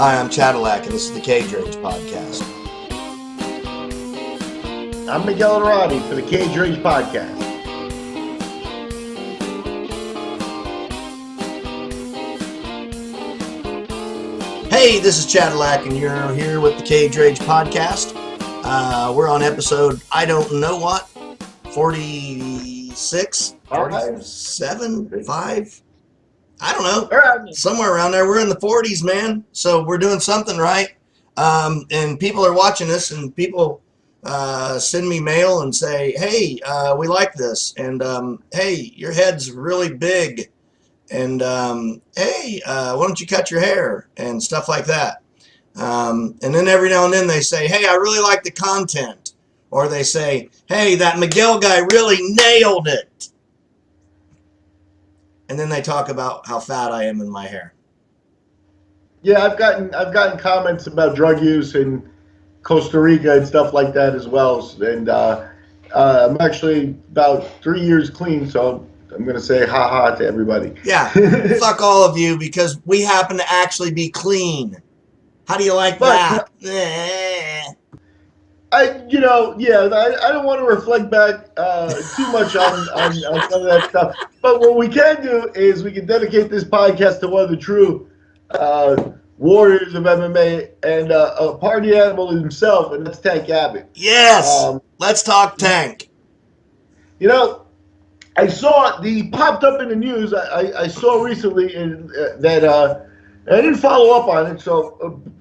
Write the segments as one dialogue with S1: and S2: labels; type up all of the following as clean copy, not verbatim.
S1: Hi, I'm Chadillac, and this is the Cage Rage Podcast.
S2: I'm Miguel Iturrate for the Cage Rage Podcast.
S1: Hey, this is Chadillac, and you're here with the Cage Rage Podcast. We're on episode, I don't know what, 46, 47, 5? I don't know, somewhere around there. We're in the 40s, man, so we're doing something right. And people are watching us, and people send me mail and say, hey, we like this, and hey, your head's really big, and hey, why don't you cut your hair, and stuff like that. And then every now and then they say, hey, I really like the content, or they say, hey, that Miguel guy really nailed it. And then they talk about how fat I am in my hair.
S2: Yeah, I've gotten comments about drug use in Costa Rica and stuff like that as well. And I'm actually about 3 years clean, so I'm going to say ha-ha to everybody.
S1: Yeah, fuck all of you, because we happen to actually be clean. How do you like that?
S2: I don't want to reflect back too much on some of that stuff. But what we can do is we can dedicate this podcast to one of the true warriors of MMA and a party animal himself, and that's Tank Abbott.
S1: Yes! Let's talk Tank.
S2: You know, he popped up in the news. I saw recently that I didn't follow up on it,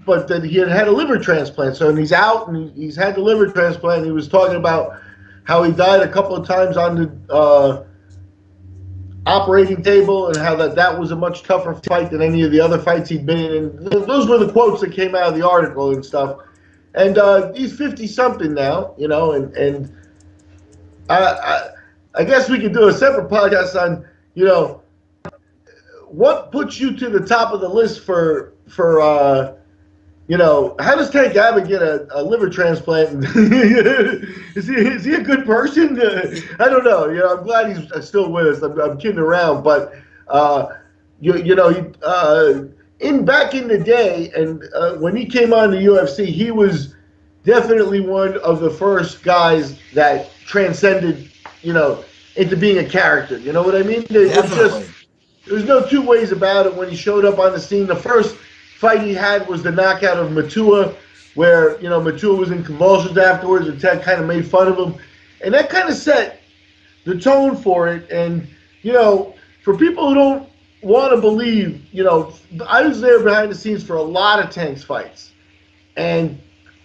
S2: but that he had a liver transplant. So, and he's out, and he's had the liver transplant. He was talking about how he died a couple of times on the operating table, and how that was a much tougher fight than any of the other fights he'd been in. And those were the quotes that came out of the article and stuff. And he's 50-something now, you know, and I guess we could do a separate podcast on, you know, what puts you to the top of the list for you know, how does Tank Abbott get a liver transplant? Is he a good person? I don't know. You know, I'm glad he's still with us. I'm kidding around, but back in the day, and when he came on the UFC, he was definitely one of the first guys that transcended, you know, into being a character. You know what I mean?
S1: Definitely.
S2: There's no two ways about it when he showed up on the scene. The first fight he had was the knockout of Matua, where, you know, Matua was in convulsions afterwards, and Ted kind of made fun of him. And that kind of set the tone for it. And, you know, for people who don't want to believe, you know, I was there behind the scenes for a lot of Tank's fights. And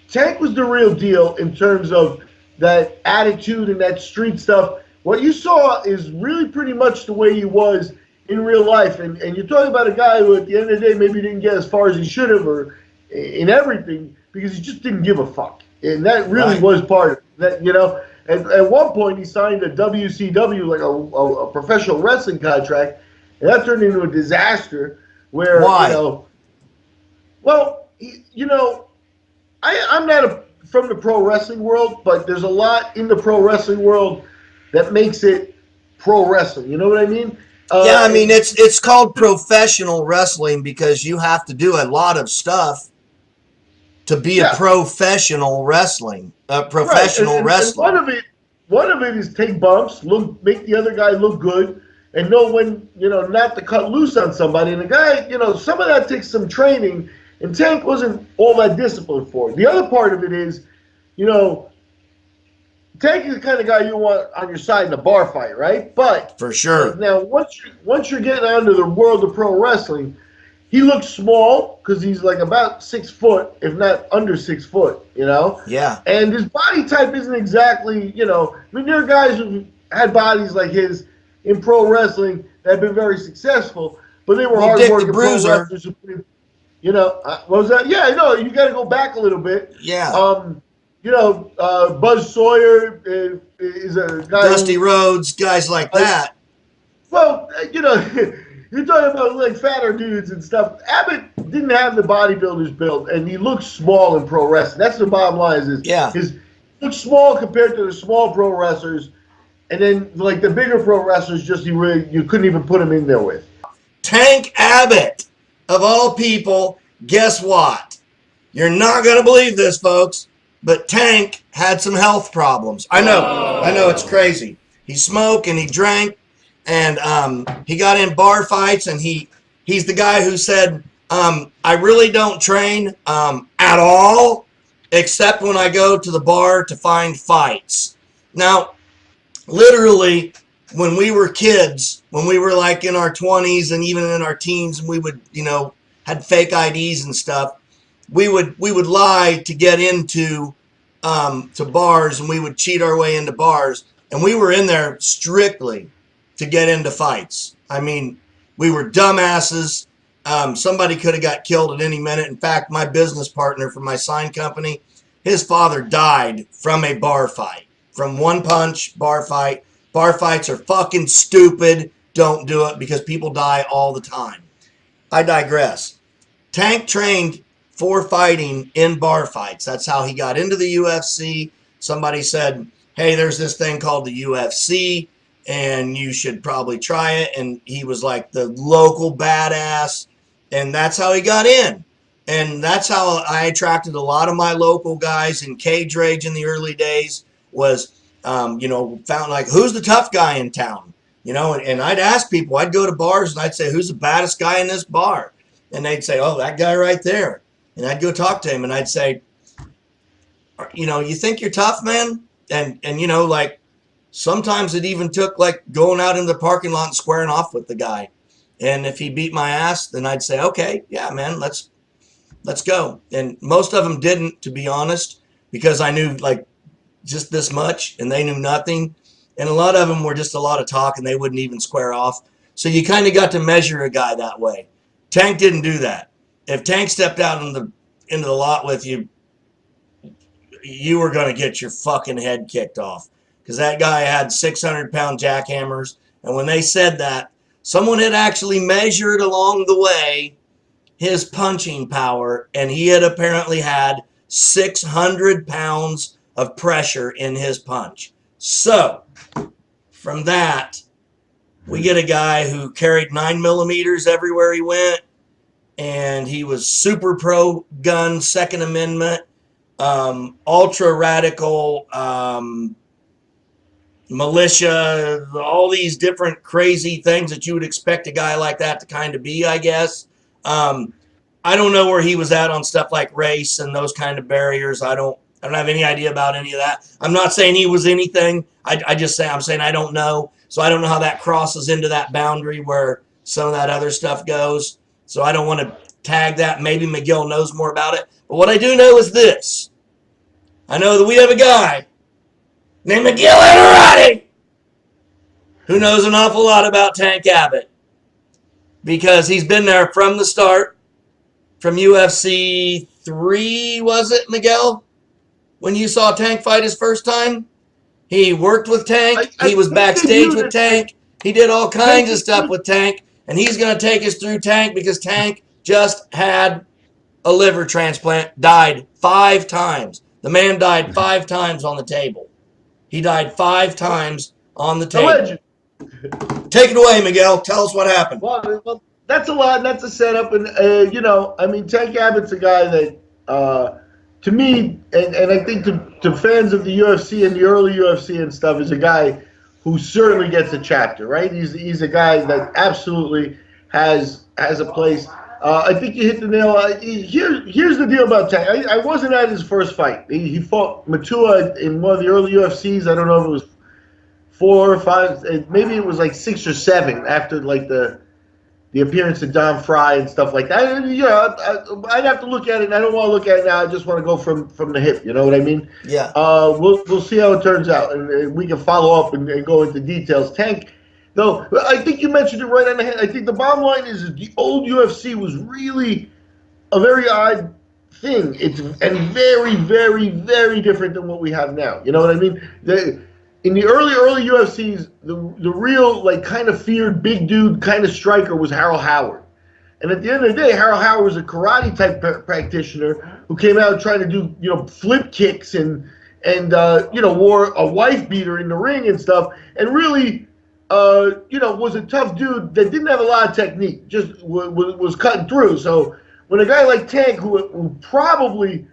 S2: Tank was the real deal in terms of that attitude and that street stuff. What you saw is really pretty much the way he was in real life, and you're talking about a guy who, at the end of the day, maybe didn't get as far as he should have, or in everything, because he just didn't give a fuck, and that really was part of it. That, you know, at one point he signed a WCW, like a professional wrestling contract, and that turned into a disaster. Where
S1: Why?
S2: You know, well, you know, I'm not from the pro wrestling world, but there's a lot in the pro wrestling world that makes it pro wrestling. You know what I mean?
S1: Yeah, I mean, it's called professional wrestling because you have to do a lot of stuff to be a professional wrestling. Professional wrestler.
S2: And one of it is take bumps, make the other guy look good, and know when, you know, not to cut loose on somebody. And the guy, you know, some of that takes some training, and Tank wasn't all that disciplined for it. The other part of it is, you know, Tank is the kind of guy you want on your side in a bar fight, right? But
S1: for sure.
S2: Now, once you're getting onto the world of pro wrestling, he looks small because he's like about 6 foot, if not under 6 foot, you know?
S1: Yeah.
S2: And his body type isn't exactly, you know, I mean, there are guys who had bodies like his in pro wrestling that have been very successful, but they were hard-working pro wrestlers who, you know, what was that? Yeah, I know, you got to go back a little bit.
S1: Yeah.
S2: You know, Buzz Sawyer is a guy.
S1: Dusty Rhodes, guys like that.
S2: Well, you know, you're talking about like fatter dudes and stuff. Abbott didn't have the bodybuilder's build, and he looked small in pro wrestling. That's the bottom line. He looked small compared to the small pro wrestlers, and then like the bigger pro wrestlers, you couldn't even put him in there with.
S1: Tank Abbott, of all people, guess what? You're not going to believe this, folks, but Tank had some health problems. I know, it's crazy. He smoked and he drank, and he got in bar fights, and he's the guy who said, I really don't train at all, except when I go to the bar to find fights. Now, literally, when we were kids, when we were like in our 20s and even in our teens, and we would, had fake IDs and stuff, we would lie to get into to bars, and we would cheat our way into bars, and we were in there strictly to get into fights. I mean, we were dumbasses. Somebody could have got killed at any minute. In fact, my business partner from my sign company, his father died from a bar fight, from one punch bar fight. Bar fights are fucking stupid. Don't do it, because people die all the time. I digress. Tank trained for fighting in bar fights. That's how he got into the UFC. Somebody said, hey, there's this thing called the UFC, and you should probably try it. And he was like the local badass, and that's how he got in. And that's how I attracted a lot of my local guys in cage rage in the early days, was, found like, who's the tough guy in town? And I'd ask people, I'd go to bars and I'd say, who's the baddest guy in this bar? And they'd say, oh, that guy right there. And I'd go talk to him, and I'd say, you think you're tough, man? And like, sometimes it even took like going out in the parking lot and squaring off with the guy. And if he beat my ass, then I'd say, okay, yeah, man, let's go. And most of them didn't, to be honest, because I knew like just this much and they knew nothing. And a lot of them were just a lot of talk, and they wouldn't even square off. So you kind of got to measure a guy that way. Tank didn't do that. If Tank stepped out into the lot with you, you were going to get your fucking head kicked off, because that guy had 600-pound jackhammers. And when they said that, someone had actually measured along the way his punching power, and he had apparently had 600 pounds of pressure in his punch. So from that, we get a guy who carried 9mm everywhere he went, and he was super pro gun, Second Amendment, ultra radical, militia, all these different crazy things that you would expect a guy like that to kind of be, I guess. I don't know where he was at on stuff like race and those kind of barriers. I don't have any idea about any of that. I'm not saying he was anything. I'm saying I don't know. So I don't know how that crosses into that boundary where some of that other stuff goes. So I don't want to tag that. Maybe Miguel knows more about it. But what I do know is this. I know that we have a guy named Miguel Iturrate who knows an awful lot about Tank Abbott, because he's been there from the start, from UFC 3, was it, Miguel? When you saw Tank fight his first time? He worked with Tank. He was backstage with Tank. He did all kinds of stuff with Tank. And he's going to take us through Tank, because Tank just had a liver transplant, died 5 times. The man died 5 times on the table. He died 5 times on the table. Take it away, Miguel. Tell us what happened.
S2: Well, that's a lot. That's a setup. And, Tank Abbott's a guy that, to me, and I think to fans of the UFC and the early UFC and stuff, is a guy who certainly gets a chapter, right? He's a guy that absolutely has a place. I think you hit the nail. Here's the deal about Tank. I wasn't at his first fight. He fought Matua in one of the early UFCs. I don't know if it was 4 or 5. Maybe it was like 6 or 7 after like the appearance of Don Fry and stuff like that. I'd have to look at it, and I don't want to look at it now. I just want to go from the hip. You know what I mean?
S1: Yeah.
S2: We'll see how it turns out, and we can follow up and go into details. Tank, though, I think you mentioned it right on the head. I think the bottom line is the old UFC was really a very odd thing. It's very, very, very different than what we have now. You know what I mean? In the early UFCs, the real, like, kind of feared big dude kind of striker was Harold Howard. And at the end of the day, Harold Howard was a karate-type practitioner who came out trying to do, flip kicks and wore a wife beater in the ring and stuff, and really, was a tough dude that didn't have a lot of technique, just was cutting through. So when a guy like Tank, who probably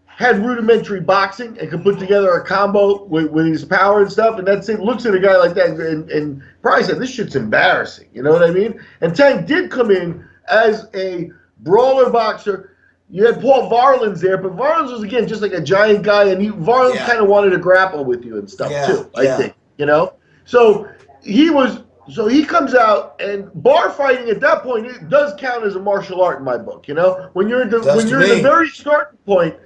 S2: had rudimentary boxing and could put together a combo with his power and stuff, and that's it, looks at a guy like that and probably said, this shit's embarrassing. You know what I mean? And Tank did come in as a brawler boxer. You had Paul Varlins there, but Varlins was, again, just like a giant guy, and Varlins kind of wanted to grapple with you and stuff, too, I think, you know? So he comes out, and bar fighting at that point, it does count as a martial art in my book, you know? When you're in the very starting point,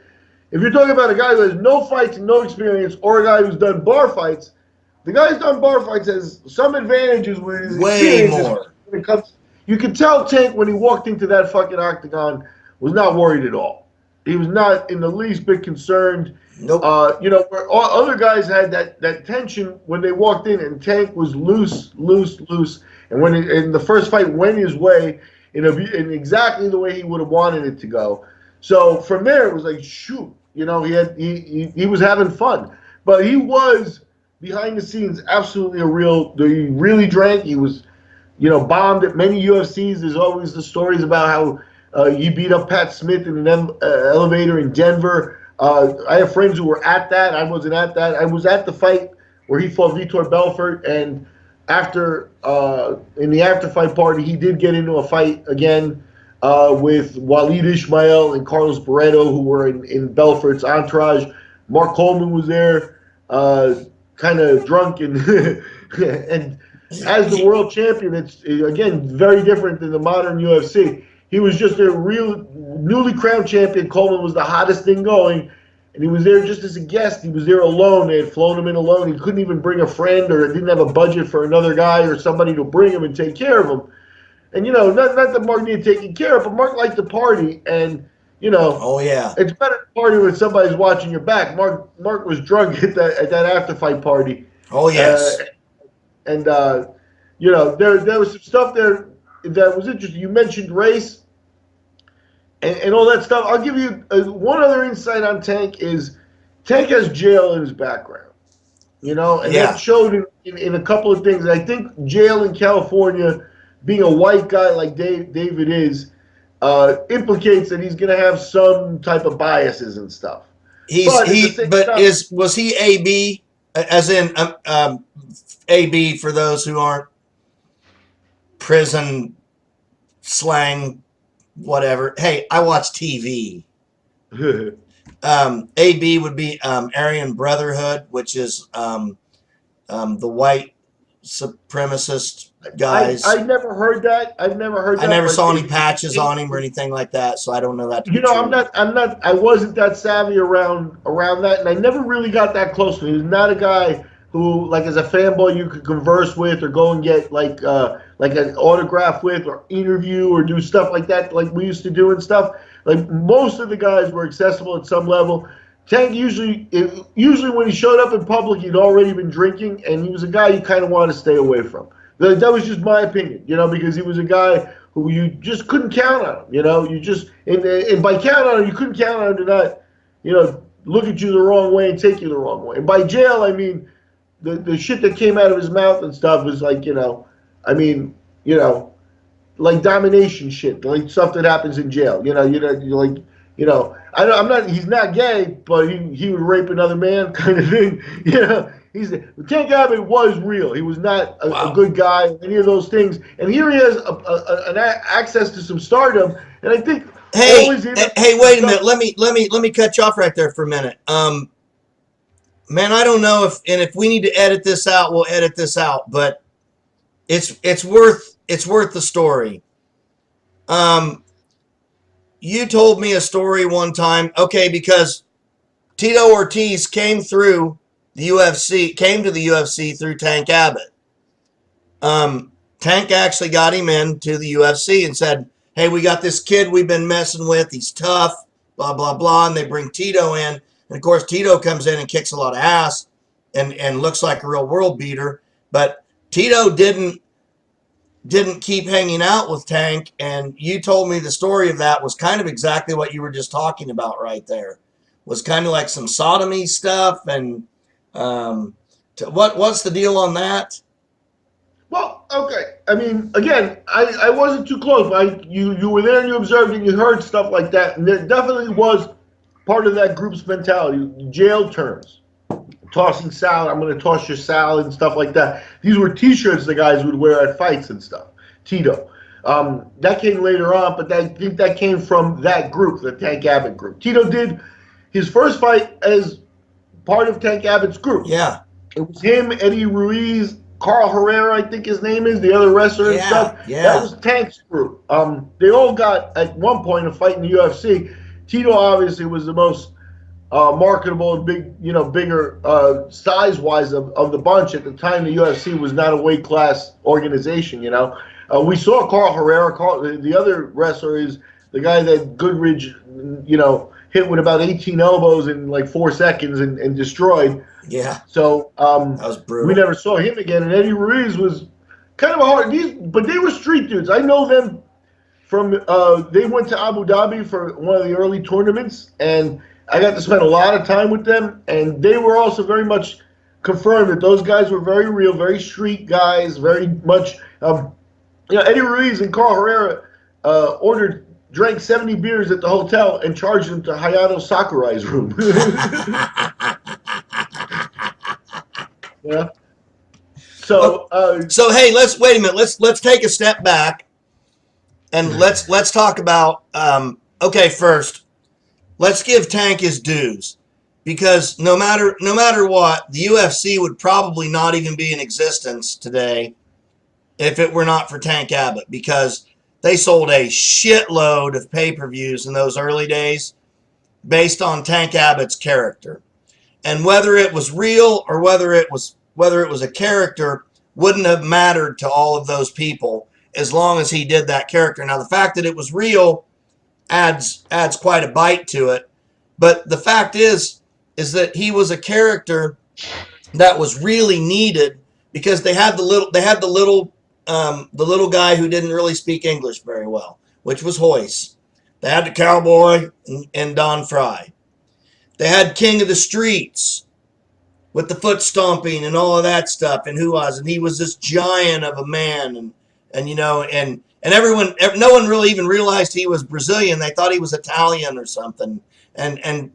S2: if you're talking about a guy who has no fights and no experience, or a guy who's done bar fights, the guy who's done bar fights has some advantages with his experience. Way more. When it comes, you could tell Tank, when he walked into that fucking octagon, was not worried at all. He was not in the least bit concerned.
S1: Nope.
S2: You know, where all other guys had that tension when they walked in, and Tank was loose. And when in the first fight went his way in exactly the way he would have wanted it to go. So from there, it was like, shoot, you know, he was having fun. But he was, behind the scenes, absolutely he really drank. He was, you know, bombed at many UFCs. There's always the stories about how he beat up Pat Smith in an elevator in Denver. I have friends who were at that. I wasn't at that. I was at the fight where he fought Vitor Belfort, and after in the after-fight party, he did get into a fight again with Waleed Ismail and Carlos Barreto, who were in Belfort's entourage. Mark Coleman was there, kind of drunk, and and as the world champion, it's, again, very different than the modern UFC. He was just a real newly crowned champion. Coleman was the hottest thing going, and he was there just as a guest. He was there alone. They had flown him in alone. He couldn't even bring a friend, or didn't have a budget for another guy or somebody to bring him and take care of him. And, you know, not that Mark needed taking care of, but Mark liked to party. And, you know,
S1: oh yeah,
S2: it's better to party when somebody's watching your back. Mark was drunk at that after-fight party.
S1: Oh, yes.
S2: You know, there was some stuff there that was interesting. You mentioned race and all that stuff. I'll give you one other insight on Tank is Tank has jail in his background, you know, and that showed in a couple of things. I think jail in California, being a white guy like David is, implicates that he's going to have some type of biases and stuff.
S1: Was he AB, as in AB for those who aren't prison slang, whatever. Hey, I watch TV. AB would be Aryan Brotherhood, which is the white supremacist guys.
S2: I never heard that. I
S1: never saw any patches on him or anything like that, so I don't know that.
S2: You know, I wasn't that savvy around that, and I never really got that close to him. He was not a guy who, like, as a fanboy, you could converse with or go and get like an autograph with or interview or do stuff like that, like we used to do and stuff. Like, most of the guys were accessible at some level. Tank usually when he showed up in public, he'd already been drinking, and he was a guy you kind of want to stay away from. That was just my opinion, you know, because he was a guy who you just couldn't count on him, you know. You just and by count on him, you couldn't count on him to not, you know, look at you the wrong way and take you the wrong way. And by jail, I mean the shit that came out of his mouth and stuff was like, you know, I mean, you know, like domination shit, like stuff that happens in jail. You know, you're like, you know, he's not gay, but he would rape another man, kind of thing. You know, Tank Abbott was real. He was not a good guy, any of those things. And here he has an access to some stardom, and I think.
S1: Hey, wait a minute. Let me cut you off right there for a minute. Man, I don't know if we need to edit this out, we'll edit this out, but it's worth the story. You told me a story one time, okay, because Tito Ortiz came to the UFC through Tank Abbott. Tank actually got him into the UFC and said, hey, we got this kid we've been messing with, he's tough, blah, blah, blah, and they bring Tito in. And, of course, Tito comes in and kicks a lot of ass and looks like a real world beater. But Tito didn't keep hanging out with Tank, and you told me the story of that was kind of exactly what you were just talking about right there. Was kind of like some sodomy stuff. And what's the deal on that?
S2: Well, okay. I mean, again, I wasn't too close, but you were there and you observed and you heard stuff like that, and there definitely was part of that group's mentality. Jail terms, tossing salad. I'm going to toss your salad and stuff like that. These were T-shirts the guys would wear at fights and stuff. Tito. That came later on, but I think that came from that group, the Tank Abbott group. Tito did his first fight as part of Tank Abbott's group.
S1: Yeah.
S2: It was him, Eddie Ruiz, Carl Herrera, I think his name is, the other wrestler and stuff.
S1: Yeah.
S2: That was Tank's group. They all got, at one point, a fight in the UFC. Tito obviously was the most marketable and bigger size-wise of the bunch. At the time, the UFC was not a weight class organization, We saw Carl Herrera. The other wrestler is the guy that Goodridge, hit with about 18 elbows in like 4 seconds and destroyed.
S1: Yeah.
S2: So
S1: that was brutal.
S2: We never saw him again. And Eddie Ruiz was kind of a hard. But they were street dudes. I know them from. They went to Abu Dhabi for one of the early tournaments, and I got to spend a lot of time with them. And they were also very much confirmed that those guys were very real, very street guys, very much. Eddie Ruiz and Carl Herrera drank 70 beers at the hotel and charged them to Hayato Sakurai's room. Yeah. So
S1: hey, wait a minute. Let's take a step back and let's talk about first, let's give Tank his dues, because no matter what, the UFC would probably not even be in existence today if it were not for Tank Abbott, because they sold a shitload of pay-per-views in those early days based on Tank Abbott's character. And whether it was real or whether it was a character wouldn't have mattered to all of those people as long as he did that character. Now, the fact that it was real adds quite a bite to it. But the fact is that he was a character that was really needed, because they had the little guy who didn't really speak English very well, which was Hoyce. They had the Cowboy and Don Fry. They had King of the Streets with the foot stomping and all of that stuff, and he was this giant of a man, and everyone, no one really even realized he was Brazilian. They thought he was Italian or something, and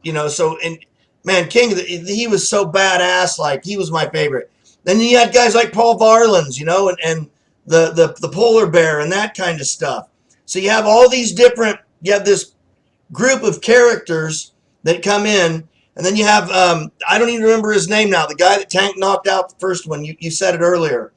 S1: man, he was so badass. Like, he was my favorite. Then you had guys like Paul Varlins, and the polar bear and that kind of stuff. So you have all these you have this group of characters that come in, and then you have, I don't even remember his name now, the guy that Tank knocked out the first one. You said it earlier.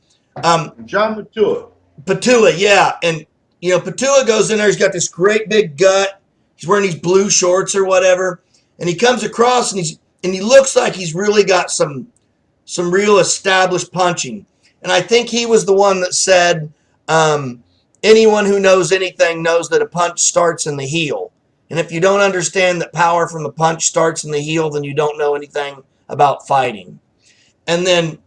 S2: John Matua.
S1: Patua, yeah. And, Patua goes in there, he's got this great big gut. He's wearing these blue shorts or whatever. And he comes across and he looks like he's really got some real established punching. And I think he was the one that said, anyone who knows anything knows that a punch starts in the heel. And if you don't understand that power from the punch starts in the heel, then you don't know anything about fighting. And then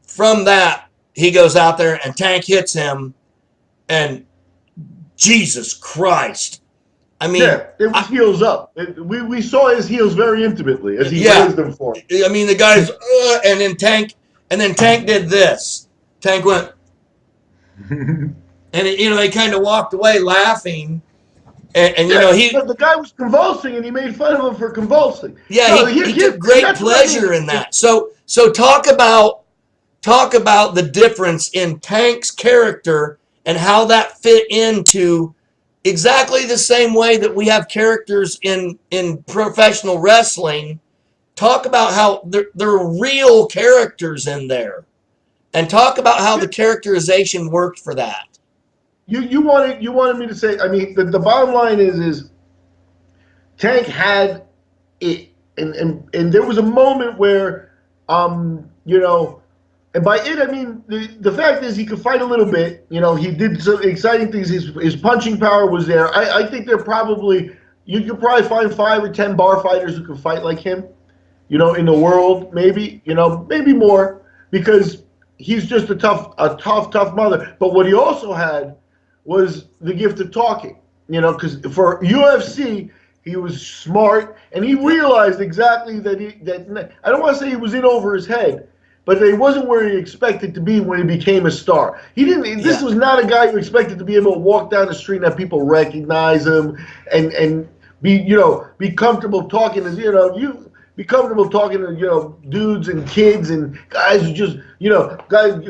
S1: from that, he goes out there and Tank hits him, and Jesus Christ. I mean,
S2: yeah, it was heels up. We saw his heels very intimately as he raised them for him.
S1: I mean, the guy's, and then Tank did this. Tank went, and he kind of walked away laughing. And
S2: the guy was convulsing, and he made fun of him for convulsing.
S1: Yeah, he took great pleasure in that. So talk about the difference in Tank's character and how that fit into exactly the same way that we have characters in professional wrestling. Talk about how there are real characters in there, and talk about how the characterization worked for that.
S2: You wanted me to say, I mean, the bottom line is Tank had it, and there was a moment where, and by it I mean the fact is he could fight a little bit. He did some exciting things. His punching power was there. I think you could probably find 5 or 10 bar fighters who could fight like him, in the world, maybe, maybe more, because he's just a tough mother. But what he also had was the gift of talking, because for UFC, he was smart, and he realized exactly that I don't want to say he was in over his head, but he wasn't where he expected to be when he became a star. He didn't. This was not a guy who expected to be able to walk down the street and have people recognize him and be comfortable talking to be comfortable talking to dudes and kids and guys who just guys.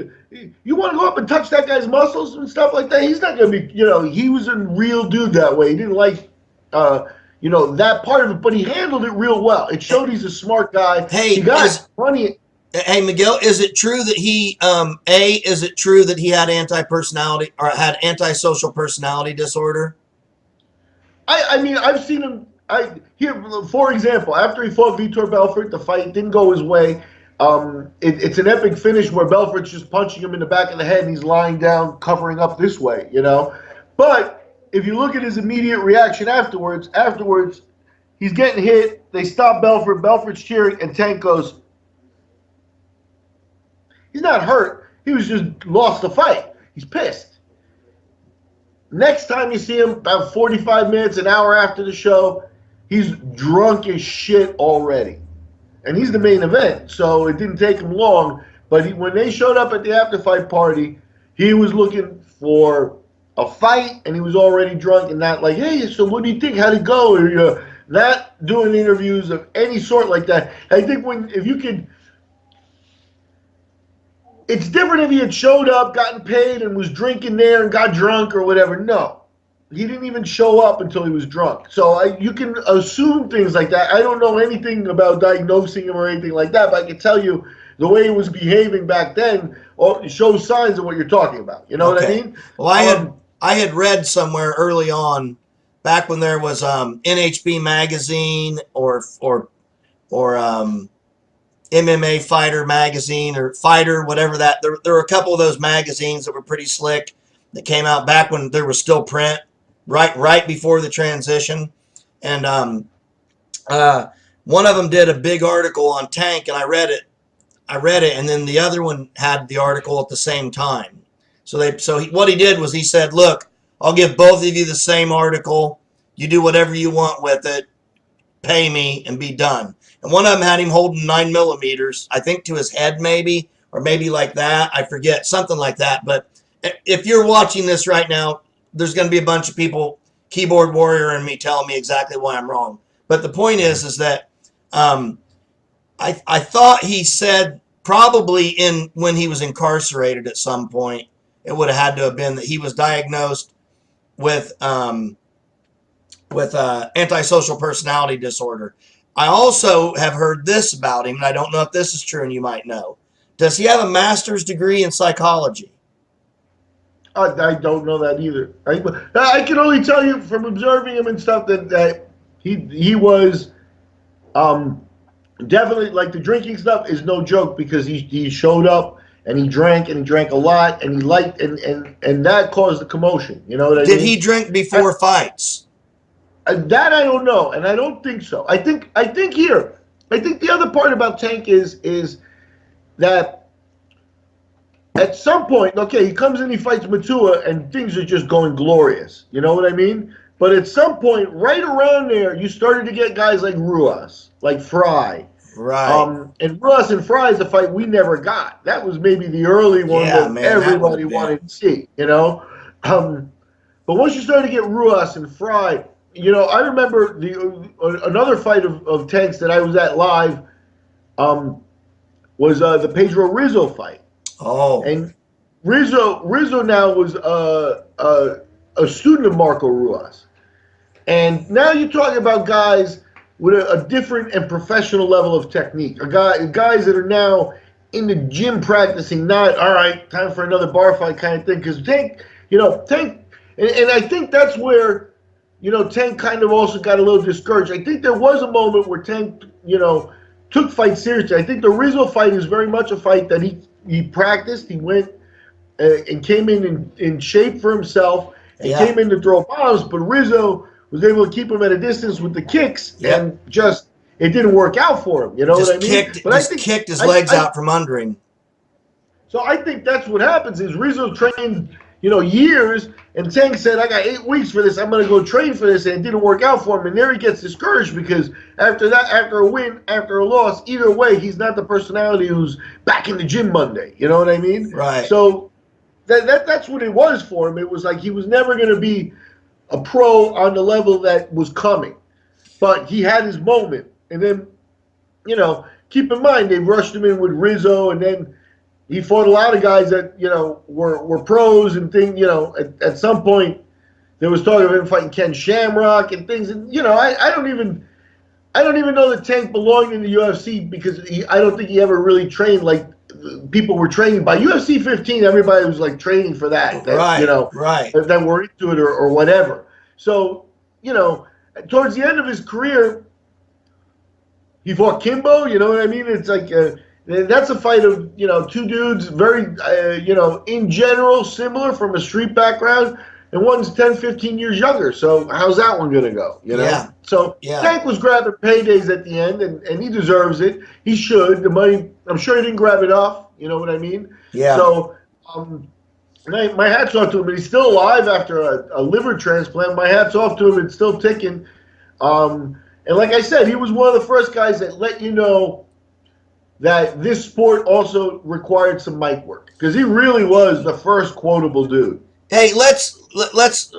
S2: You want to go up and touch that guy's muscles and stuff like that? He's not going to be, he was a real dude that way. He didn't like, that part of it, but he handled it real well. It showed he's a smart guy.
S1: Hey,
S2: he got funny.
S1: Hey, Miguel, is it true that is it true that he had anti-personality or had antisocial personality disorder?
S2: I mean, I've seen him. For example, after he fought Vitor Belfort, the fight didn't go his way. It's an epic finish where Belfort's just punching him in the back of the head and he's lying down, covering up this way, But if you look at his immediate reaction afterwards, he's getting hit. They stop Belfort. Belfort's cheering, and Tank goes, he's not hurt. He was just lost the fight. He's pissed. Next time you see him, about 45 minutes, an hour after the show, he's drunk as shit already. And he's the main event, so it didn't take him long. But when they showed up at the after-fight party, he was looking for a fight, and he was already drunk and not like, hey, so what do you think? How'd it go? Or not doing interviews of any sort like that. I think it's different if he had showed up, gotten paid, and was drinking there and got drunk or whatever. No. He didn't even show up until he was drunk. So you can assume things like that. I don't know anything about diagnosing him or anything like that, but I can tell you the way he was behaving back then shows signs of what you're talking about. You know what I mean?
S1: Well, I had read somewhere early on, back when there was NHB magazine or MMA Fighter magazine or Fighter, whatever that. There were a couple of those magazines that were pretty slick that came out back when there was still print. Right before the transition, and one of them did a big article on Tank, and I read it, and then the other one had the article at the same time. What he did was he said, "Look, I'll give both of you the same article. You do whatever you want with it, pay me, and be done." And one of them had him holding 9mm, I think, to his head, maybe, or maybe like that. I forget, something like that. But if you're watching this right now, there's going to be a bunch of people, keyboard warrior and me, telling me exactly why I'm wrong. But the point is that I thought he said probably when he was incarcerated at some point, it would have had to have been that he was diagnosed with antisocial personality disorder. I also have heard this about him, and I don't know if this is true, and you might know. Does he have a master's degree in psychology?
S2: I don't know that either. I can only tell you from observing him and stuff that he was definitely, like, the drinking stuff is no joke, because he showed up and he drank a lot, and he liked and that caused the commotion. You know what I mean?
S1: Did he drink before fights?
S2: That I don't know, and I don't think so. I think the other part about Tank is that at some point, okay, he comes in, he fights Matua, and things are just going glorious. You know what I mean? But at some point, right around there, you started to get guys like Ruas, like Fry.
S1: Right.
S2: And Ruas and Fry is a fight we never got. That was maybe the early one everybody wanted to see, you know? But once you started to get Ruas and Fry, you know, I remember another fight of Tank's that I was at live was the Pedro Rizzo fight.
S1: Oh.
S2: And Rizzo now was a student of Marco Ruas. And now you're talking about guys with a different and professional level of technique. Guys that are now in the gym practicing, not, all right, time for another bar fight kind of thing. Because Tank, and I think that's where, Tank kind of also got a little discouraged. I think there was a moment where Tank, took fights seriously. I think the Rizzo fight is very much a fight that he practiced. He went and came in shape for himself and came in to throw bombs. But Rizzo was able to keep him at a distance with the kicks, and just it didn't work out for him. You know what I mean?
S1: Kicked his legs out from under him.
S2: So I think that's what happens is Rizzo trained years. And Tank said, I got 8 weeks for this. I'm going to go train for this. And it didn't work out for him. And there he gets discouraged because after that, after a win, after a loss, either way, he's not the personality who's back in the gym Monday. You know what I mean?
S1: Right.
S2: So that's what it was for him. It was like he was never going to be a pro on the level that was coming. But he had his moment. And then, keep in mind, they rushed him in with Rizzo, and then he fought a lot of guys that, were pros and things. At some point, there was talk of him fighting Ken Shamrock and things. And, I don't even know that Tank belonged in the UFC because I don't think he ever really trained like people were training. By UFC 15, everybody was like training for that.
S1: Right.
S2: That were into it or whatever. So, towards the end of his career, he fought Kimbo. You know what I mean? It's like that's a fight of two dudes very in general similar from a street background, and one's 10, 15 years younger. So how's that one gonna go?
S1: Yeah.
S2: So Tank was grabbing paydays at the end, and he deserves it. He should. The money, I'm sure he didn't grab it off. You know what I mean?
S1: Yeah.
S2: So my hat's off to him, but he's still alive after a liver transplant. My hat's off to him. It's still ticking. And like I said, he was one of the first guys that let you know that this sport also required some mic work, because he really was the first quotable dude.
S1: Hey, let's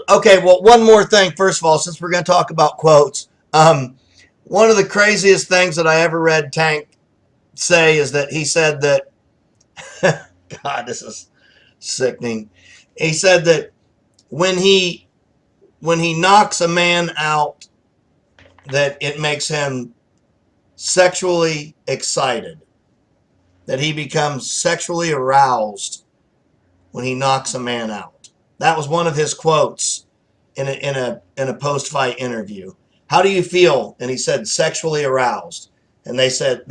S1: okay. Well, one more thing. First of all, since we're going to talk about quotes, one of the craziest things that I ever read Tank say is that he said that, God, this is sickening. He said that when he knocks a man out, that it makes him sexually excited, that he becomes sexually aroused when he knocks a man out. That was one of his quotes in a post-fight interview. How do you feel? And he said sexually aroused. And he said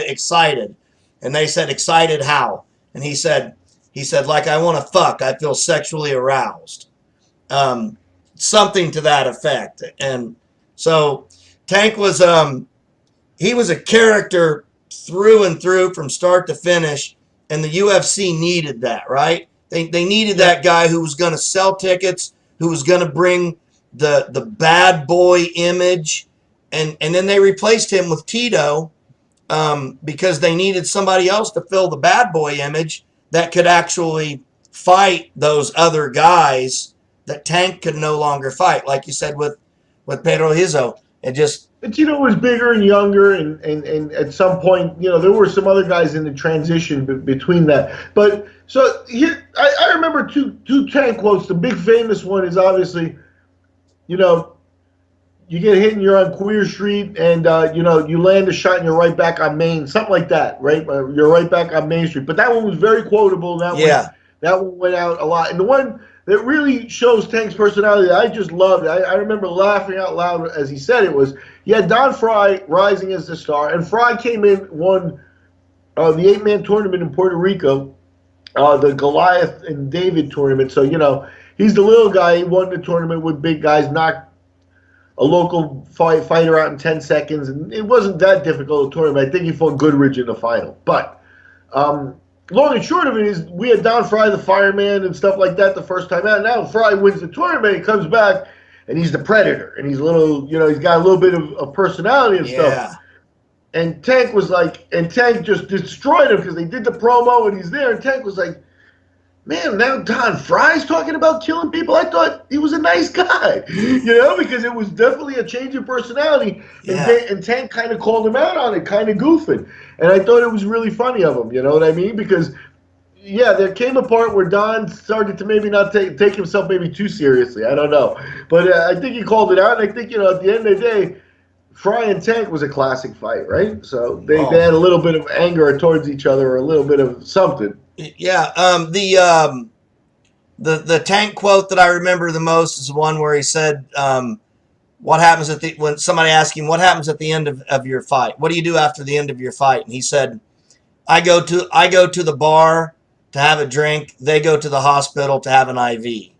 S1: excited. And they said excited how? And he said like I want to fuck. I feel sexually aroused. Something to that effect. And so Tank was he was a character through and through from start to finish, and the UFC needed that, right? They needed that guy who was going to sell tickets, who was going to bring the bad boy image, and then they replaced him with Tito because they needed somebody else to fill the bad boy image that could actually fight those other guys that Tank could no longer fight, like you said with Pedro Rizzo. And
S2: Tito was bigger and younger, and at some point, there were some other guys in the transition between that. But so here, I remember two Tank quotes. The big famous one is obviously, you get hit and you're on Queer Street, and you land a shot and you're right back on Main, something like that, right? You're right back on Main Street. But that one was very quotable. That one went out a lot. And the one that really shows Tank's personality that I just loved, I remember laughing out loud as he said it, was he had Don Fry rising as the star, and Fry came in, won the 8-man tournament in Puerto Rico, the Goliath and David tournament. So, he's the little guy. He won the tournament with big guys, knocked a local fighter out in 10 seconds, and it wasn't that difficult a tournament. I think he fought Goodridge in the final. But long and short of it is we had Don Fry, the fireman, and stuff like that the first time out. Now Fry wins the tournament, he comes back, and he's the Predator, and he's a little, he's got a little bit of personality and stuff. And Tank was like, and Tank just destroyed him because they did the promo, and he's there, and Tank was like, man, now Don Fry's talking about killing people? I thought he was a nice guy, because it was definitely a change in personality. And Tank kind of called him out on it, kind of goofing. And I thought it was really funny of him, you know what I mean? Because, there came a part where Don started to maybe not take himself maybe too seriously. I don't know. But I think he called it out. And I think, at the end of the day, Fry and Tank was a classic fight, right? So they had a little bit of anger towards each other, or a little bit of something.
S1: Yeah, the Tank quote that I remember the most is the one where he said, "What happens when somebody asked him what happens at the end of your fight? What do you do after the end of your fight?" And he said, "I go to the bar to have a drink. They go to the hospital to have an IV."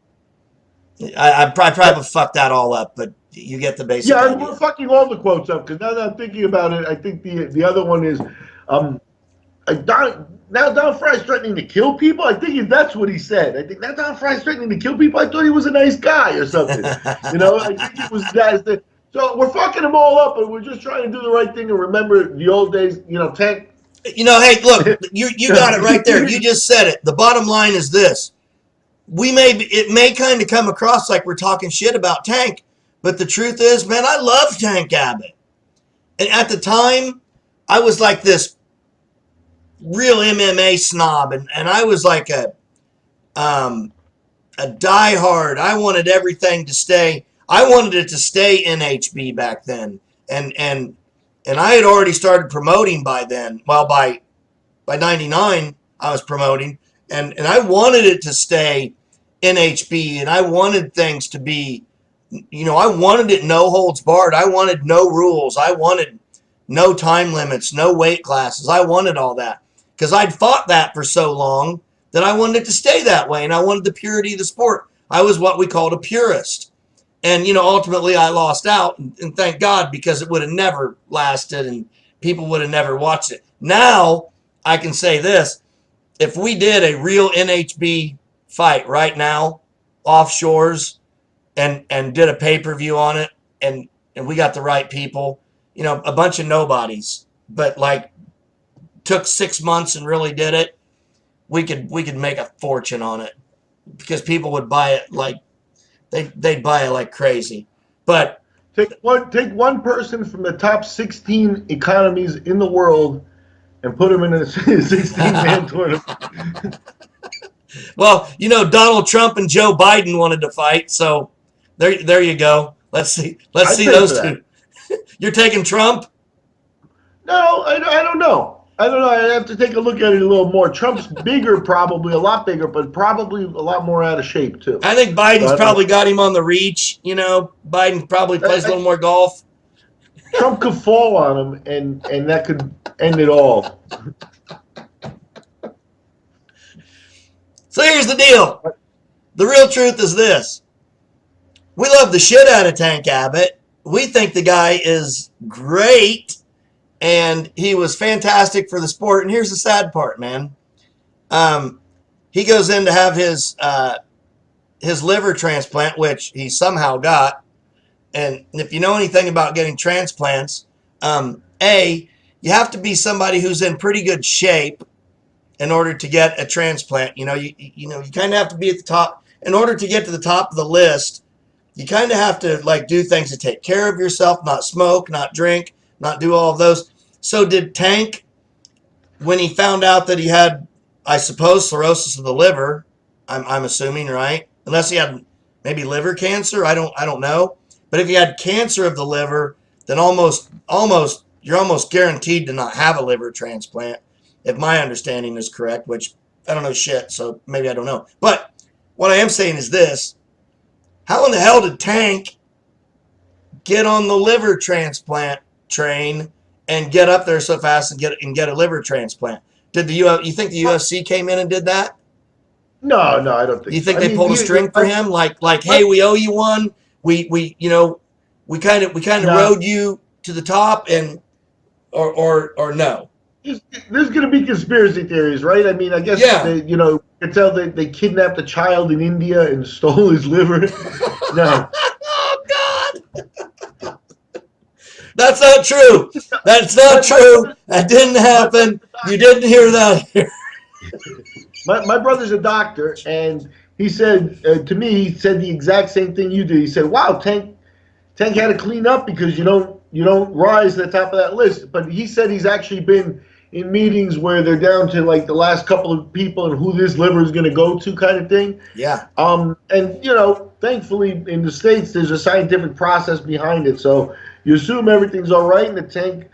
S1: I probably fucked that all up, but you get the basic idea.
S2: We're fucking all the quotes up, because now that I'm thinking about it, I think the other one is. Don Fry's threatening to kill people. I think that's what he said. I think that Don Fry's threatening to kill people. I thought he was a nice guy or something. I think it was that. So we're fucking them all up, but we're just trying to do the right thing and remember the old days. Tank.
S1: Hey, look, you got it right there. You just said it. The bottom line is this: it may kind of come across like we're talking shit about Tank, but the truth is, man, I love Tank Abbott. And at the time, I was like this real MMA snob, and I was like a diehard. I wanted everything to stay. I wanted it to stay NHB back then, and I had already started promoting by then. Well, by '99, I was promoting, and I wanted it to stay NHB, and I wanted things to be, I wanted it no holds barred. I wanted no rules. I wanted no time limits, no weight classes. I wanted all that because I'd fought that for so long that I wanted it to stay that way, and I wanted the purity of the sport. I was what we called a purist. And, ultimately I lost out, and thank God, because it would have never lasted and people would have never watched it. Now, I can say this. If we did a real NHB fight right now, offshores, and did a pay-per-view on it, and we got the right people, a bunch of nobodies, but like took 6 months and really did it, we could make a fortune on it because people would buy it like they'd buy it like crazy. But
S2: take one person from the top 16 economies in the world and put them in a 16-man tournament.
S1: Well, Donald Trump and Joe Biden wanted to fight, so there you go. Let's see those two. You're taking Trump?
S2: No, I don't know. I have to take a look at it a little more. Trump's bigger, probably a lot bigger, but probably a lot more out of shape too.
S1: I think Biden's probably got him on the reach. Biden probably plays a little more golf.
S2: Trump could fall on him, and that could end it all.
S1: So here's the deal. The real truth is this. We love the shit out of Tank Abbott. We think the guy is great, and he was fantastic for the sport. And here's the sad part, man. He goes in to have his liver transplant, which he somehow got. And if you know anything about getting transplants, you have to be somebody who's in pretty good shape in order to get a transplant. You kind of have to be at the top. In order to get to the top of the list, you kind of have to do things to take care of yourself, not smoke, not drink, not do all of those. So did Tank, when he found out that he had, I suppose, cirrhosis of the liver, I'm assuming, right? Unless he had maybe liver cancer, I don't know. But if he had cancer of the liver, then you're almost guaranteed to not have a liver transplant, if my understanding is correct, which I don't know shit, so maybe I don't know. But what I am saying is this. How in the hell did Tank get on the liver transplant train and get up there so fast and get a liver transplant? Did you think the UFC came in and did that?
S2: No, I don't think.
S1: You think they pulled a string for him? Like, hey, we owe you one. We kind of rode you to the top, and or no.
S2: There's going to be conspiracy theories, right? I mean, I guess you can tell they kidnapped a child in India and stole his liver. No.
S1: Oh God. That's not true. That's not true. That didn't happen. You didn't hear that here.
S2: My brother's a doctor, and he said to me, he said the exact same thing you did. He said, "Wow, Tank had to clean up because you don't rise to the top of that list." But he said he's actually been in meetings where they're down to the last couple of people and who this liver is going to go to, kind of thing.
S1: Yeah.
S2: And thankfully in the States there's a scientific process behind it, so you assume everything's all right. And the Tank,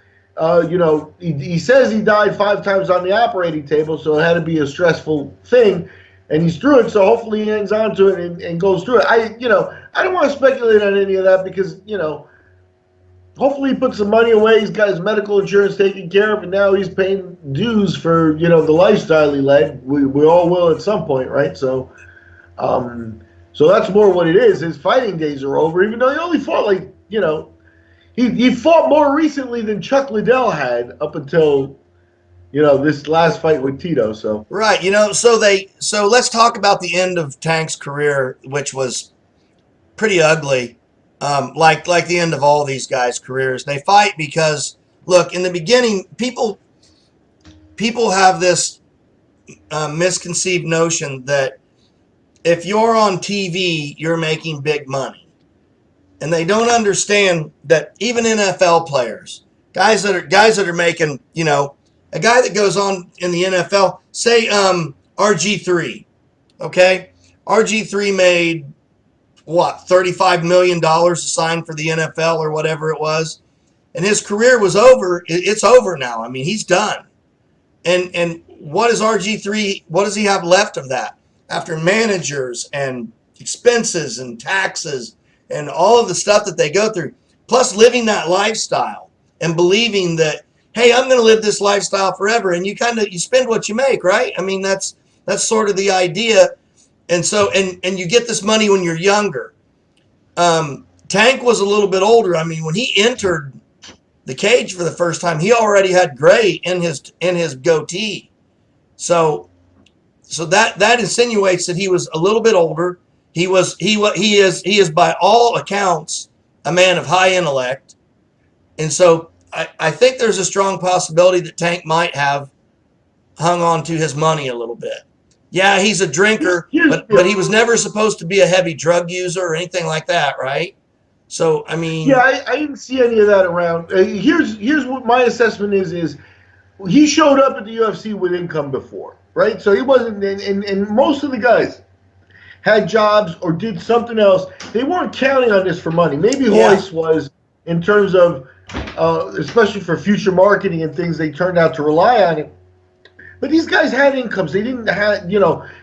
S2: he says he died 5 times on the operating table, so it had to be a stressful thing. And he's through it, so hopefully he hangs on to it and goes through it. I don't want to speculate on any of that because, hopefully he put some money away. He's got his medical insurance taken care of, and now he's paying dues for, the lifestyle he led. We all will at some point, right? So that's more what it is. His fighting days are over, even though he only fought he fought more recently than Chuck Liddell had up until this last fight with Tito. So
S1: right, so let's talk about the end of Tank's career, which was pretty ugly. Like the end of all these guys' careers. They fight because, look, in the beginning, people have this misconceived notion that if you're on TV, you're making big money. And they don't understand that even NFL players, guys that are making, a guy that goes on in the NFL, say RG3, okay? RG3 made what, $35 million to sign for the NFL or whatever it was. And his career was over. It's over now. I mean, he's done. And what is RG3? What does he have left of that after managers and expenses and taxes and all of the stuff that they go through, plus living that lifestyle and believing that, hey, I'm going to live this lifestyle forever. And you spend what you make, right? I mean, that's sort of the idea. And so, and you get this money when you're younger. Tank was a little bit older. I mean, when he entered the cage for the first time, he already had gray in his goatee. So that insinuates that he was a little bit older. He is by all accounts a man of high intellect. And so I think there's a strong possibility that Tank might have hung on to his money a little bit. Yeah, he's a drinker, but he was never supposed to be a heavy drug user or anything like that, right? So, I mean...
S2: Yeah, I didn't see any of that around. Here's what my assessment is he showed up at the UFC with income before, right? So he wasn't... And most of the guys had jobs or did something else. They weren't counting on this for money. Maybe Royce was, in terms of, especially for future marketing and things, they turned out to rely on it. But these guys had incomes. They didn't have,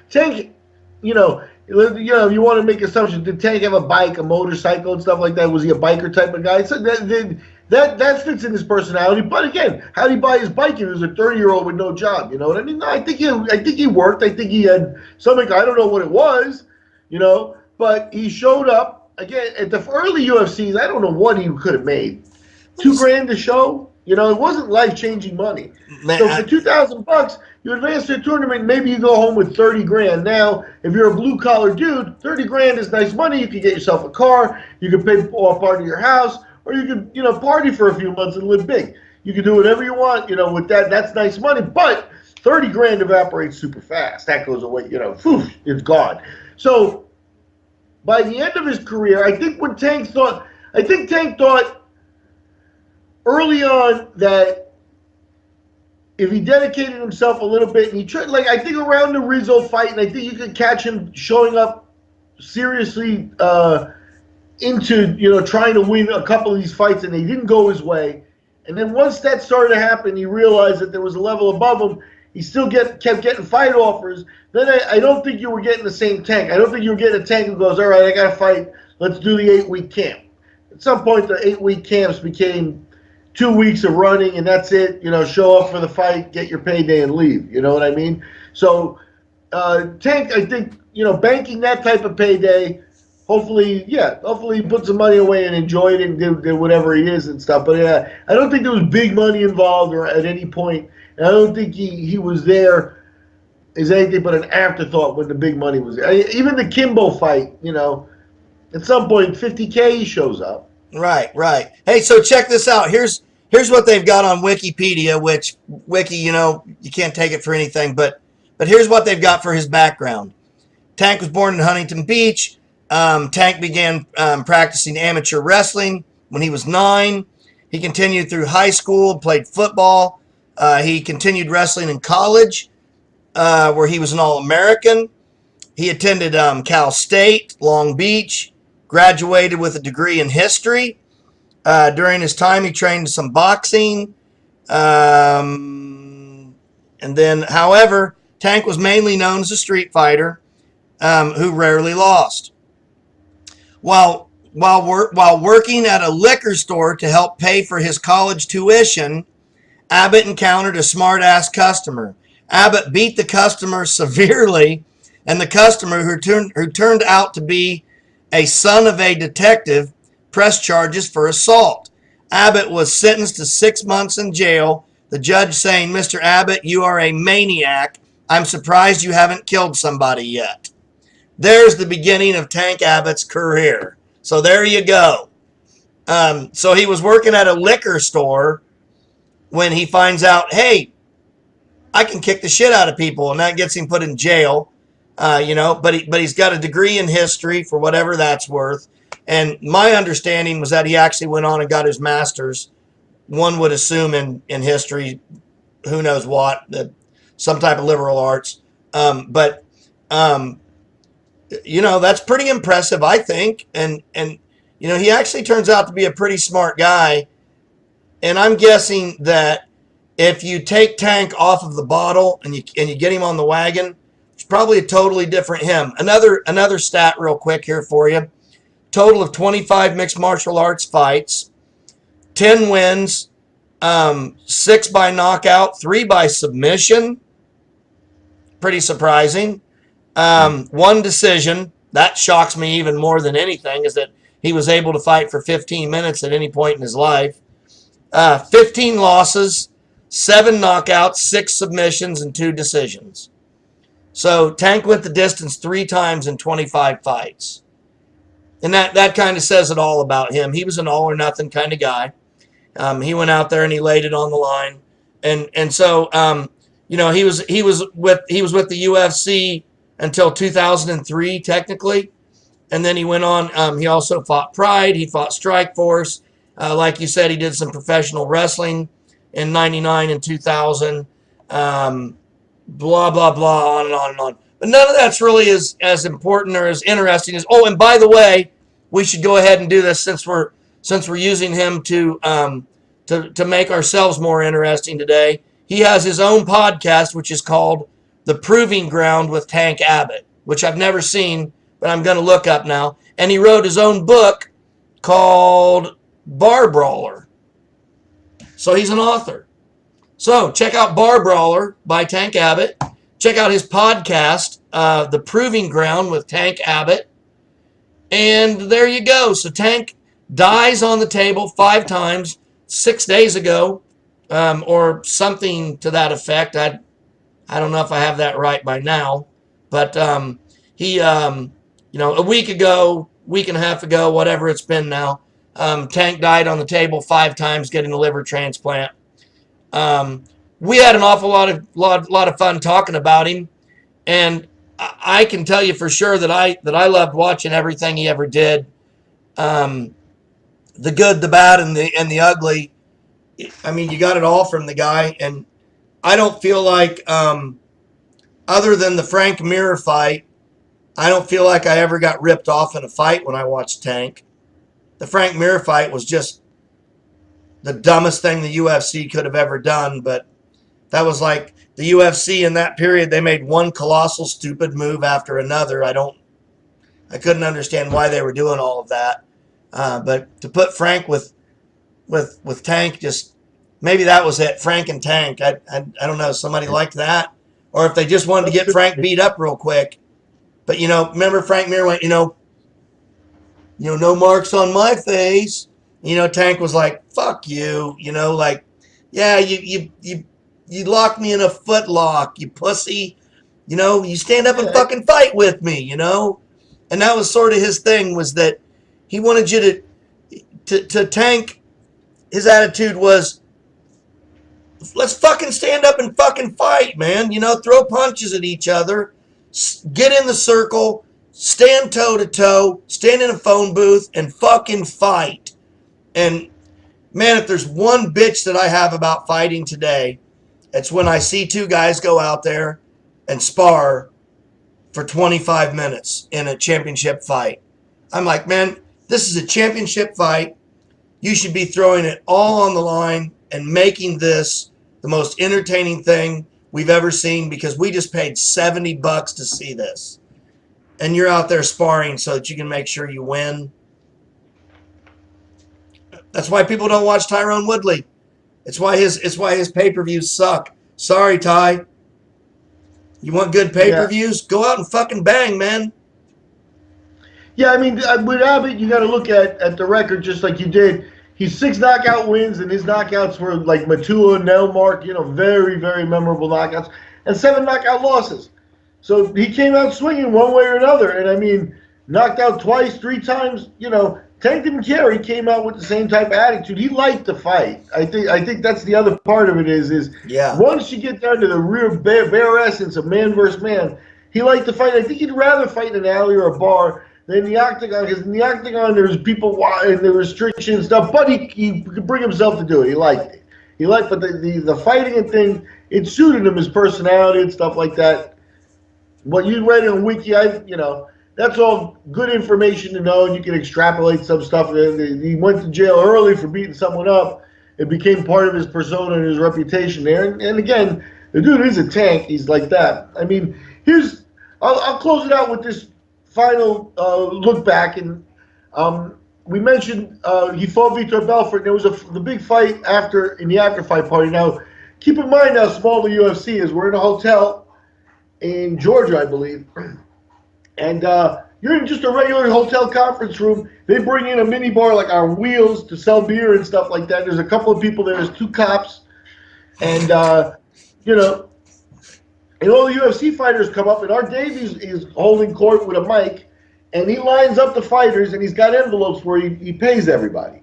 S2: Tank, you want to make assumptions. Did Tank have a bike, a motorcycle, and stuff like that? Was he a biker type of guy? So that fits in his personality. But again, how did he buy his bike if he was a 30-year-old with no job? You know what I mean? No, I think he worked. I think he had something. I don't know what it was, but he showed up again at the early UFCs. I don't know what he could have made. $2,000 a show. It wasn't life-changing money. Man, so for $2,000, you advance to a tournament, maybe you go home with $30,000. Now, if you're a blue-collar dude, $30,000 is nice money. You can get yourself a car. You can pay off part of your house, or you could, party for a few months and live big. You can do whatever you want, with that. That's nice money. But $30,000 evaporates super fast. That goes away. It's gone. So by the end of his career, I think Tank thought early on that if he dedicated himself a little bit and he tried, I think around the Rizzo fight, and I think you could catch him showing up seriously into trying to win a couple of these fights, and they didn't go his way. And then once that started to happen, he realized that there was a level above him. He still kept getting fight offers. Then I don't think you were getting the same Tank. I don't think you were getting a Tank who goes, all right, I got to fight. Let's do the 8-week camp. At some point, the 8-week camps became 2 weeks of running, and that's it. Show up for the fight, get your payday, and leave. You know what I mean? So Tank, I think, banking that type of payday, hopefully he put some money away and enjoyed it and did whatever he is and stuff. But I don't think there was big money involved or at any point. And I don't think he was there as anything but an afterthought when the big money was there. Even the Kimbo fight, at some point, $50K he shows up.
S1: Right. Hey, so check this out. Here's what they've got on Wikipedia, which Wiki, you can't take it for anything, but here's what they've got for his background. Tank was born in Huntington Beach. Tank began practicing amateur wrestling when he was 9. He continued through high school, played football. He continued wrestling in college, where he was an All-American. He attended Cal State, Long Beach, graduated with a degree in history. During his time, he trained some boxing. And then, however, Tank was mainly known as a street fighter who rarely lost. While working at a liquor store to help pay for his college tuition, Abbott encountered a smart-ass customer. Abbott beat the customer severely, and the customer, who turned out to be a son of a detective, pressed charges for assault. Abbott was sentenced to 6 months in jail The judge saying, Mr. Abbott, you are a maniac. I'm surprised you haven't killed somebody yet. There's the beginning of Tank Abbott's career. So there you go. So he was working at a liquor store when he finds out, hey, I can kick the shit out of people, and that gets him put in jail. But he's got a degree in history for whatever that's worth. And my understanding was that he actually went on and got his master's. One would assume in history, who knows what, some type of liberal arts. But that's pretty impressive, I think. And he actually turns out to be a pretty smart guy. And I'm guessing that if you take Tank off of the bottle and you get him on the wagon, it's probably a totally different him. Another stat real quick here for you. Total of 25 mixed martial arts fights, 10 wins, 6 by knockout, 3 by submission. Pretty surprising. 1 decision. That shocks me even more than anything, is that he was able to fight for 15 minutes at any point in his life. 15 losses, 7 knockouts, 6 submissions, and 2 decisions. So Tank went the distance 3 times in 25 fights. And that kind of says it all about him. He was an all or nothing kind of guy. He went out there and he laid it on the line. And so he was with the UFC until 2003 technically. And then he went on, he also fought Pride, he fought Strikeforce. Like you said, he did some professional wrestling in 99 and 2000. Blah, blah, blah, on and on and on. But none of that's really as important or as interesting as, oh, and by the way, we should go ahead and do this since we're using him to make ourselves more interesting today. He has his own podcast, which is called The Proving Ground with Tank Abbott, which I've never seen, but I'm going to look up now. And he wrote his own book called Bar Brawler. So he's an author. So check out Bar Brawler by Tank Abbott. Check out his podcast, The Proving Ground with Tank Abbott. And there you go. So Tank dies on the table 5 times 6 days ago, or something to that effect. I don't know if I have that right by now. But he, a week ago, week and a half ago, whatever it's been now, Tank died on the table 5 times getting a liver transplant. We had an awful lot of fun talking about him, and I can tell you for sure that I loved watching everything he ever did. The good, the bad, and the ugly. I mean, you got it all from the guy, and I don't feel like, other than the Frank Mir fight, I don't feel like I ever got ripped off in a fight when I watched Tank. The Frank Mir fight was just the dumbest thing the UFC could have ever done, but that was like the UFC in that period. They made one colossal stupid move after another. I couldn't understand why they were doing all of that. But to put Frank with Tank, just maybe that was it. Frank and Tank. I don't know. Somebody liked that, or if they just wanted to get Frank beat up real quick. But remember Frank Mir went, no marks on my face. Tank was like, fuck you. Yeah, you locked me in a foot lock, you pussy. You stand up and fucking fight with me, And that was sort of his thing, was that he wanted you to Tank. His attitude was, let's fucking stand up and fucking fight, man. Throw punches at each other, get in the circle, stand toe to toe, stand in a phone booth, and fucking fight. And man, if there's one bitch that I have about fighting today, it's when I see 2 guys go out there and spar for 25 minutes in a championship fight. I'm like, man, this is a championship fight. You should be throwing it all on the line and making this the most entertaining thing we've ever seen, because we just paid $70 to see this. And you're out there sparring so that you can make sure you win. That's why people don't watch Tyrone Woodley. It's why his pay-per-views suck. Sorry, Ty. You want good pay-per-views? Go out and fucking bang, man.
S2: Yeah, I mean, with Abbott, you got to look at the record just like you did. He's 6 knockout wins, and his knockouts were like Matua, Mark, very, very memorable knockouts, and 7 knockout losses. So he came out swinging one way or another, and I mean, knocked out twice, 3 times. Tank didn't care. He came out with the same type of attitude. He liked to fight. I think that's the other part of it is once you get down to the real bare essence of man versus man, he liked to fight. I think he'd rather fight in an alley or a bar than the octagon, because in the octagon there's people and the restrictions and stuff, but he could bring himself to do it. He liked it. But the fighting and thing, it suited him, his personality and stuff like that. What you read on Wiki, that's all good information to know, and you can extrapolate some stuff. He went to jail early for beating someone up. It became part of his persona and his reputation there. And again, the dude is a tank. He's like that. I mean, I'll close it out with this final look back. And we mentioned he fought Vitor Belfort. There was the big fight in the after-fight party. Now, keep in mind how small the UFC is. We're in a hotel in Georgia, I believe. And you're in just a regular hotel conference room. They bring in a mini bar like on wheels to sell beer and stuff like that. There's a couple of people there. There's 2 cops. And, and all the UFC fighters come up. And Art Davies is holding court with a mic. And he lines up the fighters, and he's got envelopes where he pays everybody.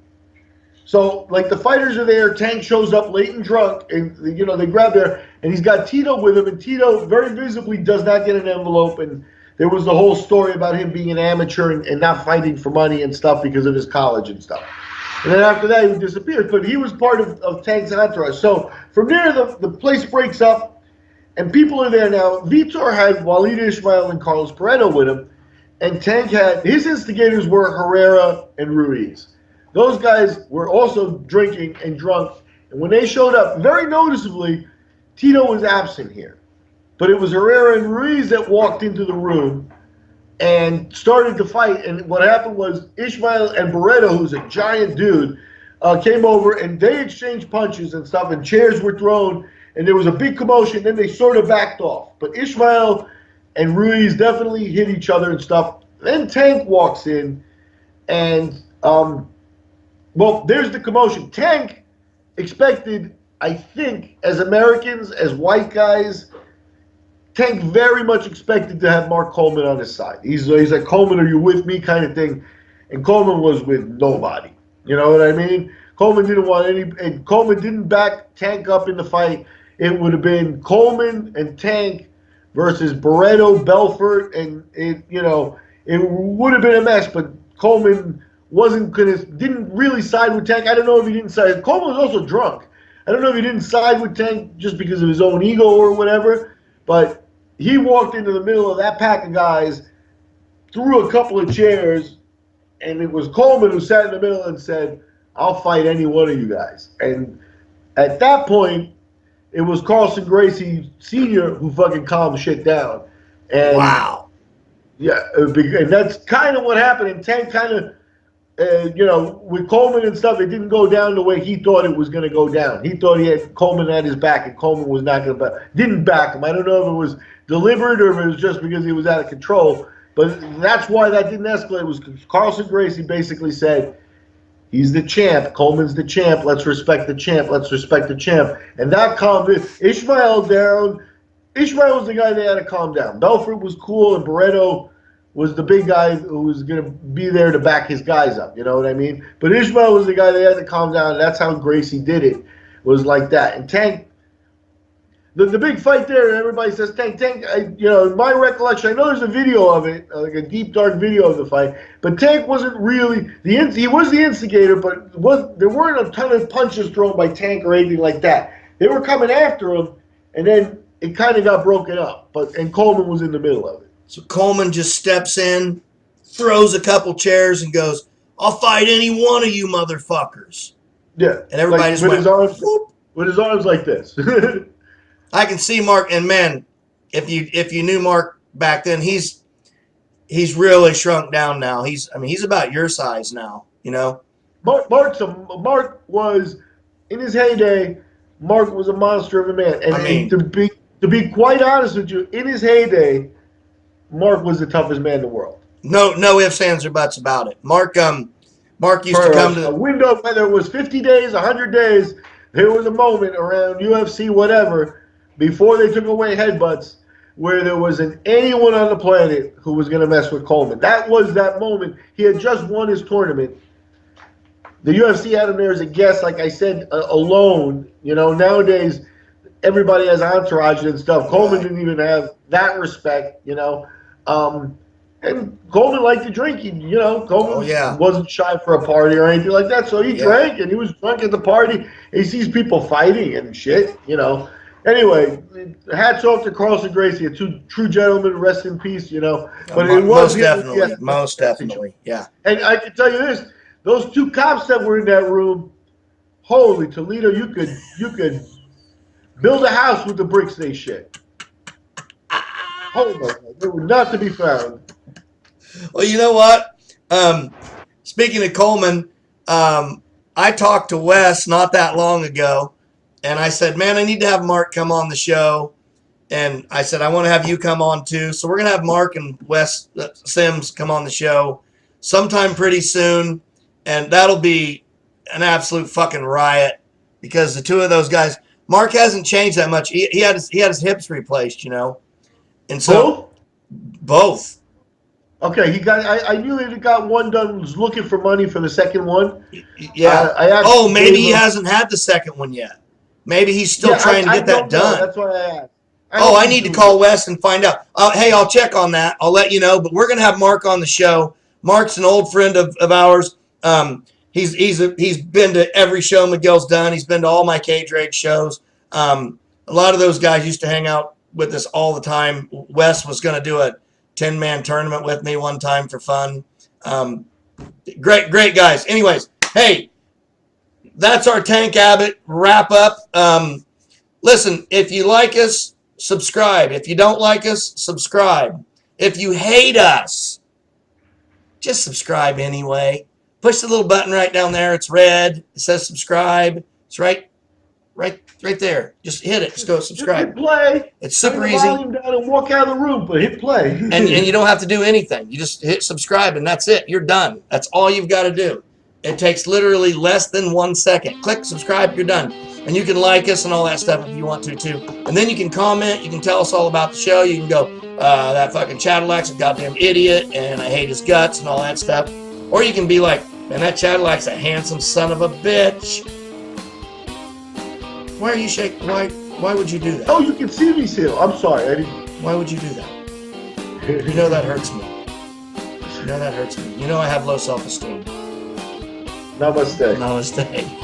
S2: So, like, the fighters are there. Tank shows up late and drunk. And, they grab there. And he's got Tito with him. And Tito very visibly does not get an envelope. And there was the whole story about him being an amateur and not fighting for money and stuff because of his college and stuff. And then after that, he disappeared. But he was part of Tank's entourage. So from there, the place breaks up, and people are there now. Vitor had Walid Ismail and Carlos Pareto with him, and Tank had his instigators were Herrera and Ruiz. Those guys were also drinking and drunk. And when they showed up, very noticeably, Tito was absent here. But it was Herrera and Ruiz that walked into the room and started to fight. And what happened was Ismail and Barreto, who's a giant dude, came over, and they exchanged punches and stuff, and chairs were thrown, and there was a big commotion. Then they sort of backed off. But Ismail and Ruiz definitely hit each other and stuff. Then Tank walks in, and, there's the commotion. Tank expected, I think, as Americans, as white guys, Tank very much expected to have Mark Coleman on his side. He's like, Coleman, are you with me, kind of thing. And Coleman was with nobody. You know what I mean? Coleman didn't want and Coleman didn't back Tank up in the fight. It would have been Coleman and Tank versus Barreto, Belfort, and it would have been a mess. But Coleman didn't really side with Tank. I don't know if he didn't side. Coleman was also drunk. I don't know if he didn't side with Tank just because of his own ego or whatever, but he walked into the middle of that pack of guys, threw a couple of chairs, and it was Coleman who sat in the middle and said, I'll fight any one of you guys. And at that point, it was Carlson Gracie Sr. who fucking calmed shit down. And
S1: wow.
S2: Yeah, and that's kind of what happened. And Tank kind of, with Coleman and stuff, it didn't go down the way he thought it was going to go down. He thought he had Coleman at his back, and Coleman was not going to didn't back him. I don't know if it was deliberate or if it was just because he was out of control. But that's why that didn't escalate. It was Carlson Gracie basically said, he's the champ. Coleman's the champ. Let's respect the champ. Let's respect the champ. And that calmed Ishmael down. Ishmael was the guy they had to calm down. Belfort was cool, and Barreto was the big guy who was going to be there to back his guys up. You know what I mean? But Ishmael was the guy they had to calm down. And that's how Gracie did it. Was like that. And Tank, the big fight there, and everybody says Tank. In my recollection, I know there's a video of it, like a deep dark video of the fight. But Tank wasn't really he was the instigator, but there weren't a ton of punches thrown by Tank or anything like that. They were coming after him, and then it kind of got broken up. And Coleman was in the middle of it.
S1: So Coleman just steps in, throws a couple chairs, and goes, I'll fight any one of you motherfuckers.
S2: Yeah.
S1: And everybody just went,
S2: with his arms like this.
S1: I can see Mark, and man, if you knew Mark back then, he's really shrunk down now. He's about your size now, you know.
S2: Mark was, in his heyday, Mark was a monster of a man. And to be quite honest with you, in his heyday, Mark was the toughest man in the world.
S1: No ifs, ands, or buts about it. Mark Mark used to
S2: For
S1: come
S2: a
S1: to.
S2: window, whether it was 50 days, 100 days, there was a moment around UFC, whatever, before they took away headbutts, where there wasn't anyone on the planet who was going to mess with Coleman. That was that moment. He had just won his tournament. The UFC had him there as a guest, like I said, alone. You know, nowadays everybody has entourage and stuff. Coleman didn't even have that respect, you know. And Coleman liked to drink. Coleman wasn't shy for a party or anything like that. So he drank, and he was drunk at the party. He sees people fighting and shit, you know. Anyway, hats off to Carlson Gracie, a true gentleman. Rest in peace, you know. But it was
S1: most definitely, yeah.
S2: And I can tell you this: those two cops that were in that room, holy Toledo, you could build a house with the bricks they shit. Hold on, they were not to be found.
S1: Well, you know what? Speaking of Coleman, I talked to Wes not that long ago, and I said, man, I need to have Mark come on the show. And I said, I want to have you come on too. So we're going to have Mark and Wes Sims come on the show sometime pretty soon. And that'll be an absolute fucking riot because the two of those guys, Mark hasn't changed that much. He had his hips replaced, you know. And so both.
S2: Okay, he got. I knew he got one done. Was looking for money for the second one.
S1: Yeah. Maybe he hasn't had the second one yet. Maybe he's still trying to get that done.
S2: That's why I asked.
S1: I need to call Wes and find out. Hey, I'll check on that. I'll let you know. But we're gonna have Mark on the show. Mark's an old friend of ours. He's been to every show Miguel's done. He's been to all my Cage Rage shows. A lot of those guys used to hang out with us all the time. Wes was going to do a 10-man tournament with me one time for fun. Great guys. Anyways, hey, that's our Tank Abbott wrap up. Listen, if you like us, subscribe. If you don't like us, subscribe. If you hate us, just subscribe anyway. Push the little button right down there. It's red. It says subscribe. It's right there. Just hit it. Just go subscribe.
S2: Hit play.
S1: It's super easy.
S2: Volume down and walk out of the room, but hit play.
S1: and you don't have to do anything. You just hit subscribe, and that's it. You're done. That's all you've got to do. It takes literally less than 1 second. Click subscribe. You're done. And you can like us and all that stuff if you want to too. And then you can comment. You can tell us all about the show. You can go, that fucking Chadillac's a goddamn idiot, and I hate his guts and all that stuff. Or you can be like, man, that Chadillac's a handsome son of a bitch. Why are you shaking? Why would you do that?
S2: Oh, you can see me still. I'm sorry. I didn't.
S1: Why would you do that? You know that hurts me. You know that hurts me. You know I have low self-esteem.
S2: Namaste.
S1: Namaste.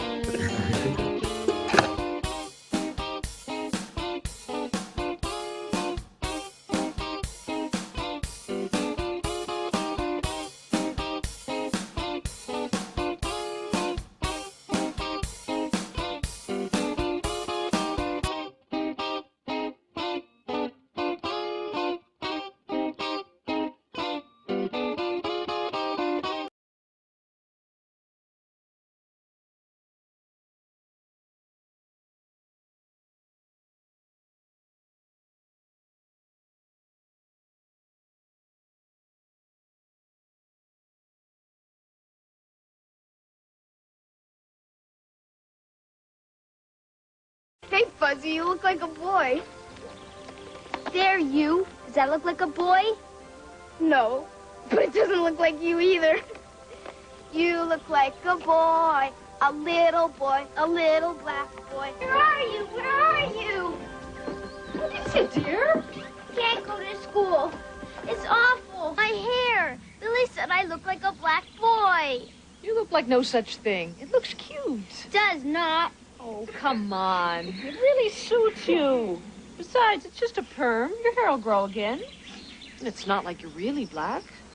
S3: Hey, Fuzzy, you look like a boy. There, you. Does that look like a boy? No, but it doesn't look like you either. You look like a boy, a little black boy. Where are you? Where are you?
S4: What is it, dear?
S3: Can't go to school. It's awful. My hair. Billy said I look like a black boy.
S4: You look like no such thing. It looks cute.
S3: Does not.
S4: Oh, come on. It really suits you. Besides, it's just a perm. Your hair will grow again. And it's not like you're really black.